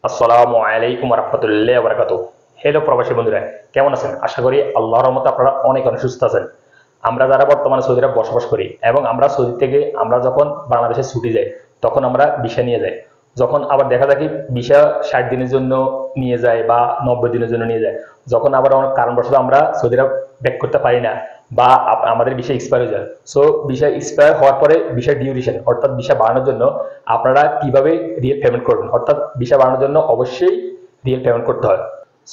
আসসালামু আলাইকুম রহমতুল্লাহ বরকাত। হ্যালো প্রবাসী বন্ধুরা, কেমন আছেন? আশা করি আল্লাহর রহমতে আপনারা অনেক অনেক সুস্থ আছেন। আমরা যারা বর্তমানে সৌদি আরব বসবাস করি এবং আমরা সৌদি থেকে আমরা যখন বাংলাদেশে ছুটি যাই তখন আমরা ভিসা নিয়ে যাই। যখন আবার দেখা যায় কি ভিসা 60 দিনের জন্য নিয়ে যায় বা 90 দিনের জন্য নিয়ে যায়, যখন আবার অনেক কারণবশত আমরা সৌদি আরব ব্যাক করতে পারি না বা আমাদের ভিসা এক্সপায়ার হয়ে যায়। সো ভিসা এক্সপায়ার হওয়ার পরে ভিসা ডিউরেশন অর্থাৎ ভিসা বাড়ানোর জন্য আপনারা কিভাবে রিয়েল পেমেন্ট করবেন, অর্থাৎ ভিসা বাড়ানোর জন্য অবশ্যই রিয়েল পেমেন্ট করতে হয়।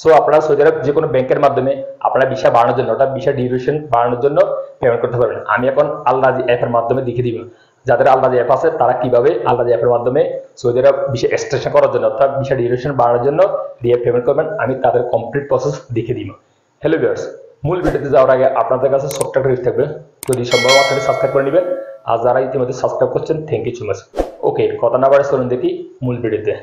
সো আপনারা সৌদি আরব যে কোনো ব্যাংকের মাধ্যমে আপনারা ভিসা বাড়ানোর জন্য অর্থাৎ ভিসা ডিউরেশন বাড়ানোর জন্য পেমেন্ট করতে পারবেন। আমি এখন আলরাজি অ্যাপের মাধ্যমে দেখিয়ে দিব যাদের আলরাজি অ্যাপ আছে তারা কিভাবে আলরাজি অ্যাপের মাধ্যমে সৌদি আরব ভিসা এক্সটেনশন করার জন্য অর্থাৎ ভিসা ডিউরেশন বাড়ানোর জন্য রিয়েল পেমেন্ট করবেন, আমি তাদের কমপ্লিট প্রসেস দেখিয়ে দিব। হ্যালো ভিউয়ার্স, মূল ভিডিওতে যাওয়ার আগে আপনাদের কাছে ছোট্ট একটা রিকোয়েস্ট থাকবে, যদি সম্ভব আপনারা সাবস্ক্রাইব করে নেবেন। আর যারা ইতিমধ্যে সাবস্ক্রাইব করছেন, থ্যাংক ইউ সো মাচ। ওকে, কথা না বাড়ে চলুন দেখি মূল ভিডিওতে।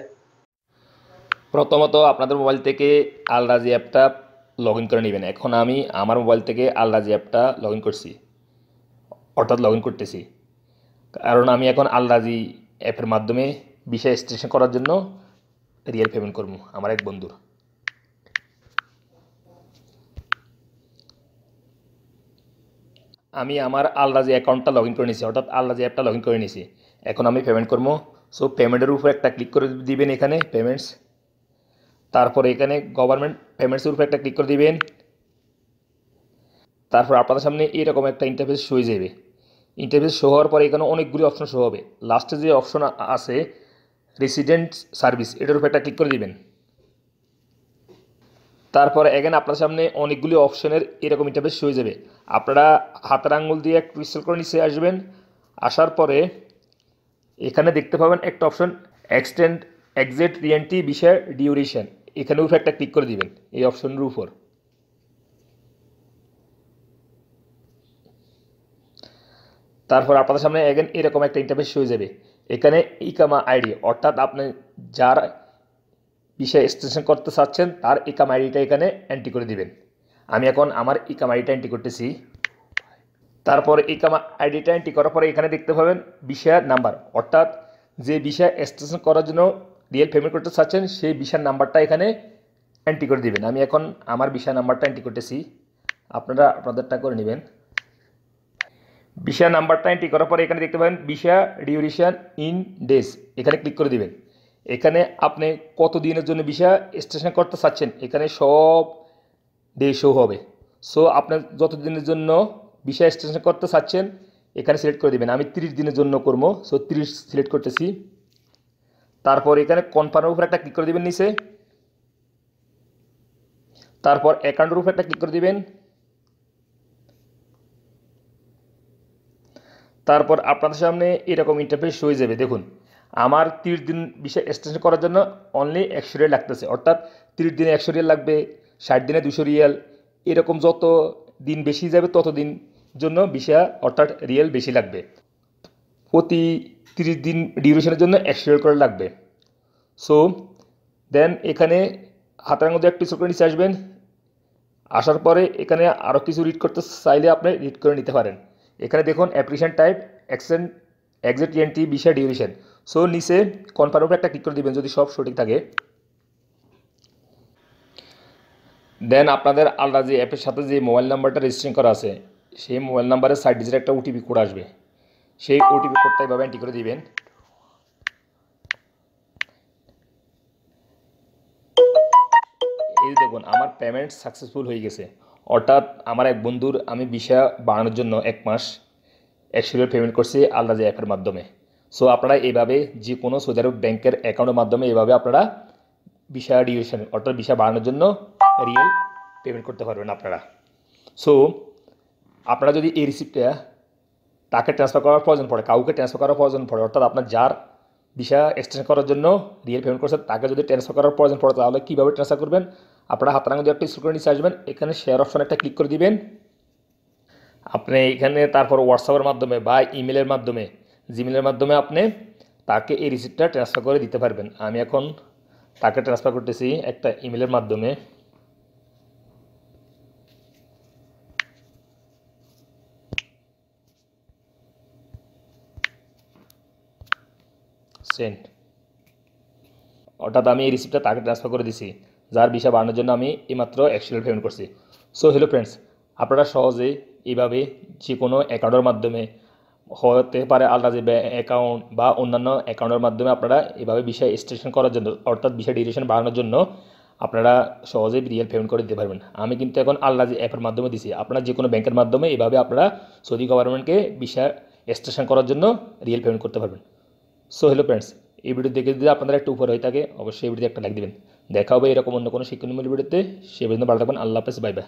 প্রথমত আপনাদের মোবাইল থেকে আলরাজি অ্যাপটা লগ ইন করে নেবেন। এখন আমি আমার মোবাইল থেকে আলরাজি অ্যাপটা লগ ইন করছি, অর্থাৎ লগ ইন করতেছি, কারণ আমি এখন আলরাজি অ্যাপের মাধ্যমে ভিসা এক্সটেনশন করার জন্য রিয়েল পেমেন্ট করবো আমার এক বন্ধুর। আমি আমার আলরাজি অ্যাকাউন্টটা লগ ইন করে নিয়েছি, অর্থাৎ আলরাজি অ্যাপটা লগ ইন করে নিয়েছি। এখন আমি পেমেন্ট করবো। সো পেমেন্টের উপর একটা ক্লিক করে দিবেন, এখানে পেমেন্টস, তারপরে এখানে গভর্নমেন্ট পেমেন্টসের উপর একটা ক্লিক করে দিবেন। তারপর আপনাদের সামনে এরকম একটা ইন্টারফেস শো হয়ে যাবে। ইন্টারফেস শো হওয়ার পরে এখানে অনেকগুলি অপশন শো হবে। লাস্টে যে অপশন আছে রেসিডেন্ট সার্ভিস, এটার উপর একটা ক্লিক করে দিবেন। তারপরে এখানে আপনার সামনে অনেকগুলি অপশনের এরকম ইন্টারফেস শো হয়ে যাবে। আপনারা হাতের আঙ্গুল দিয়ে একটু স্ক্রল করে নিচে আসবেন। আসার পরে এখানে দেখতে পাবেন একটা option extend exit re-entry visa duration, এখানে উপর একটা ক্লিক করে দিবেন এই অপশনের উপর। তারপর আপনাদের সামনে এগেন এরকম একটা ইন্টারফেস হয়ে যাবে। এখানে ইকামা আইডি, অর্থাৎ আপনি যার ভিসা এক্সটেনশন করতে চাচ্ছেন তার ইকামা আইডিটা এখানে এন্ট্রি করে দিবেন। আমি এখন আমার ইকামা আইডিটা এন্ট্রি করতেছি। তারপর ইকামা আইডিটা এন্ট্রি করার পরে এখানে দেখতে পাবেন ভিসা নাম্বার, অর্থাৎ যে ভিসা এক্সটেনশন করার জন্য রিয়েল পেমেন্ট করতে চাচ্ছেন সেই ভিসার নাম্বারটা এখানে এন্ট্রি করে দিবেন। আমি এখন আমার ভিসা নাম্বারটা এন্ট্রি করতেছি, আপনারা আপনাদেরটা করে নেবেন। ভিসা নাম্বারটা এন্ট্রি করার পরে এখানে দেখতে পাবেন ভিসা ডিউরেশন ইন ডেজ, এখানে ক্লিক করে দিবেন। এখানে আপনি কত দিনের জন্য ভিসা এক্সটেনশন করতে চাচ্ছেন এখানে সব ডে শো হবে। সো আপনি যত দিনের জন্য ভিসা এক্সটেনশন করতে চাচ্ছেন এখানে সিলেক্ট করে দিবেন। আমি 30 দিনের জন্য করবো, সো 30 সিলেক্ট করতেছি। তারপর এখানে কনফার্মের উপর একটা ক্লিক করে দিবেন নিচে। তারপর অ্যাকাউন্টের উপর একটা ক্লিক করে দিবেন। তারপর আপনাদের সামনে এরকম ইন্টারফেস হয়ে যাবে। দেখুন আমার 30 দিন ভিসা এক্সটেনশন করার জন্য অনলি 100 রিয়াল লাগতেছে, অর্থাৎ 30 দিনে 100 রিয়াল লাগবে, 60 দিনে 200 রিয়াল, এরকম যত দিন বেশি যাবে তত দিন জন্য ভিসা অর্থাৎ রিয়াল বেশি লাগবে। প্রতি 30 দিন ডিউরেশনের জন্য 100 রিয়াল করে লাগবে। সো দেন এখানে হাতের মধ্যে একটু করে নিচে আসবেন। আসার পরে এখানে আরও কিছু রিড করতে চাইলে আপনি রিড করে নিতে পারেন। এখানে দেখুন application type Xcent exit entry visa duration. So নিচে কনফার্ম উপরে একটা ক্লিক করে দিবেন যদি সব সঠিক থাকে। দেন আপনাদের আলাদা যে অ্যাপের সাথে যে মোবাইল নাম্বারটা রেজিস্ট্রেশন করা আছে সেই মোবাইল নাম্বারের 6 ডিজিট একটা ওটিপি কোড আসবে, সেই ওটিপি কোডটা এভাবে এন্ট্রি করে দিবেন। এই দেখুন আমার পেমেন্ট সাকসেসফুল হয়ে গেছে, অর্থাৎ আমার এক বন্ধুর আমি ভিসা বাড়ানোর জন্য 1 মাস 100 রিয়াল পেমেন্ট করছি আলরাজি অ্যাপের মাধ্যমে। সো আপনারা এইভাবে যে কোনো সৌদি আরব ব্যাংকের অ্যাকাউন্টের মাধ্যমে এইভাবে আপনারা ভিসা ডিউরেশন অর্থাৎ ভিসা বাড়ানোর জন্য রিয়েল পেমেন্ট করতে পারবেন আপনারা। সো আপনারা যদি এই রিসিপ্টটা তাকে ট্রান্সফার করার প্রয়োজন পড়ে, কাউকে ট্রান্সফার করার প্রয়োজন পড়ে, অর্থাৎ আপনার যার ভিসা এক্সটেন্ড করার জন্য রিয়েল পেমেন্ট করছে তাকে যদি ট্রান্সফার করার প্রয়োজন পড়ে তাহলে কীভাবে ট্রান্সফার করবেন, আপনারা হাতের আঙুল দিয়ে একটা স্ক্রল করে নিচে আসবেন, এখানে শেয়ার অপশন একটা ক্লিক করে দিবেন। আপনি এখানে তারপর হোয়াটসঅ্যাপের মাধ্যমে বা ইমেলের মাধ্যমে জিমেলের মাধ্যমে আপনি তাকে এই রিসিপ্টটা ট্রান্সফার করে দিতে পারবেন। আমি এখন তাকে ট্রান্সফার করতেছি একটা ইমেলের মাধ্যমে। সেন্ড। অর্থাৎ আমি এই রিসিপ্টটা তাকে ট্রান্সফার করে দিছি, যার ভিসা বাড়ানোর জন্য আমি এইমাত্র $100 পেমেন্ট করছি। সো হ্যালো ফ্রেন্ডস, আপনারা সহজে এইভাবে যে কোনো অ্যাকাউন্টের মাধ্যমে, হতে পারে আলরাজি অ্যাকাউন্ট বা অন্যান্য অ্যাকাউন্টের মাধ্যমে আপনারা এভাবে ভিসা এক্সটেনশন করার জন্য, অর্থাৎ ভিসা ডিউরেশন বাড়ানোর জন্য আপনারা সহজেই রিয়েল পেমেন্ট করে দিতে পারবেন। আমি কিন্তু এখন আলরাজি অ্যাপের মাধ্যমে দিছি, আপনারা যে কোনো ব্যাংকের মাধ্যমে এভাবে আপনারা সৌদি গভর্নমেন্টকে ভিসা এক্সটেনশন করার জন্য রিয়েল পেমেন্ট করতে পারবেন। সো হ্যালো ফ্রেন্ডস, এই ভিডিও দেখে যদি আপনাদের একটু উপর হয়ে থাকে অবশ্যই এই ভিডিওতে একটা লাইক দিবেন। দেখা হবে এরকম অন্য কোনো শিক্ষণীয় ভিডিওতে। সে পর্যন্ত ভালো থাকবেন। আল্লাহ হাফেজ, বাই বাই।